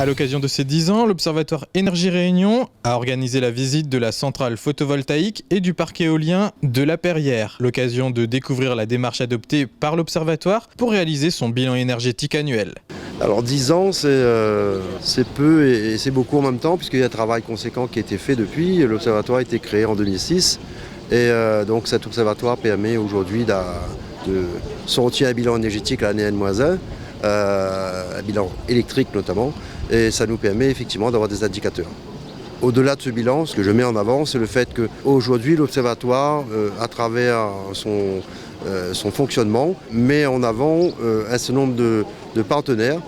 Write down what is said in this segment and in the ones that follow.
À l'occasion de ses 10 ans, l'Observatoire Énergie Réunion a organisé la visite de la centrale photovoltaïque et du parc éolien de La Perrière. L'occasion de découvrir la démarche adoptée par l'Observatoire pour réaliser son bilan énergétique annuel. Alors 10 ans, c'est peu et c'est beaucoup en même temps, puisqu'il y a un travail conséquent qui a été fait depuis. L'Observatoire a été créé en 2006 et donc cet observatoire permet aujourd'hui de sortir un bilan énergétique à l'année N-1, un bilan électrique notamment, et ça nous permet effectivement d'avoir des indicateurs. Au-delà de ce bilan, ce que je mets en avant, c'est le fait qu'aujourd'hui l'Observatoire, à travers son fonctionnement, met en avant un certain nombre de partenaires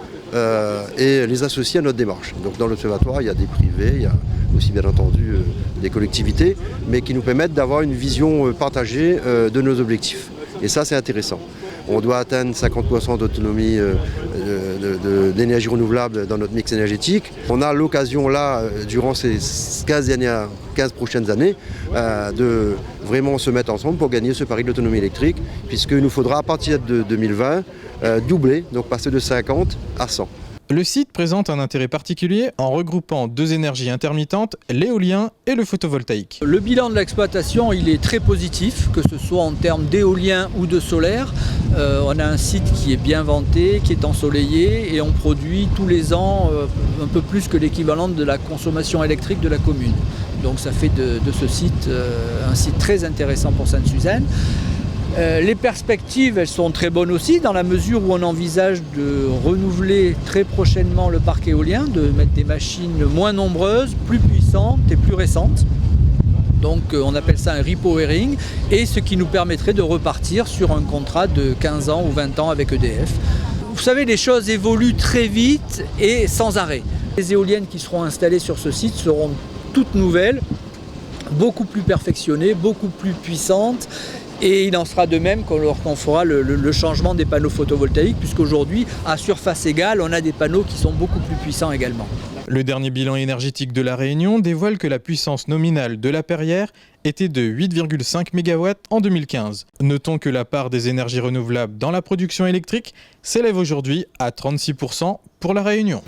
et les associe à notre démarche. Donc dans l'Observatoire, il y a des privés, il y a aussi bien entendu des collectivités, mais qui nous permettent d'avoir une vision partagée de nos objectifs. Et ça, c'est intéressant. On doit atteindre 50% d'autonomie d'énergie renouvelable dans notre mix énergétique. On a l'occasion là, durant ces 15 prochaines années, de vraiment se mettre ensemble pour gagner ce pari de l'autonomie électrique, puisqu'il nous faudra à partir de 2020 doubler, donc passer de 50 à 100. Le site présente un intérêt particulier en regroupant deux énergies intermittentes, l'éolien et le photovoltaïque. Le bilan de l'exploitation, il est très positif, que ce soit en termes d'éolien ou de solaire. On a un site qui est bien vanté, qui est ensoleillé et on produit tous les ans un peu plus que l'équivalent de la consommation électrique de la commune. Donc ça fait de ce site un site très intéressant pour Sainte-Suzanne. Les perspectives, elles sont très bonnes aussi, dans la mesure où on envisage de renouveler très prochainement le parc éolien, de mettre des machines moins nombreuses, plus puissantes et plus récentes. Donc on appelle ça un repowering, et ce qui nous permettrait de repartir sur un contrat de 15 ans ou 20 ans avec EDF. Vous savez, les choses évoluent très vite et sans arrêt. Les éoliennes qui seront installées sur ce site seront toutes nouvelles, beaucoup plus perfectionnées, beaucoup plus puissantes. Et il en sera de même lorsqu'on fera le changement des panneaux photovoltaïques, puisqu'aujourd'hui, à surface égale, on a des panneaux qui sont beaucoup plus puissants également. Le dernier bilan énergétique de La Réunion dévoile que la puissance nominale de La Perrière était de 8,5 MW en 2015. Notons que la part des énergies renouvelables dans la production électrique s'élève aujourd'hui à 36% pour La Réunion.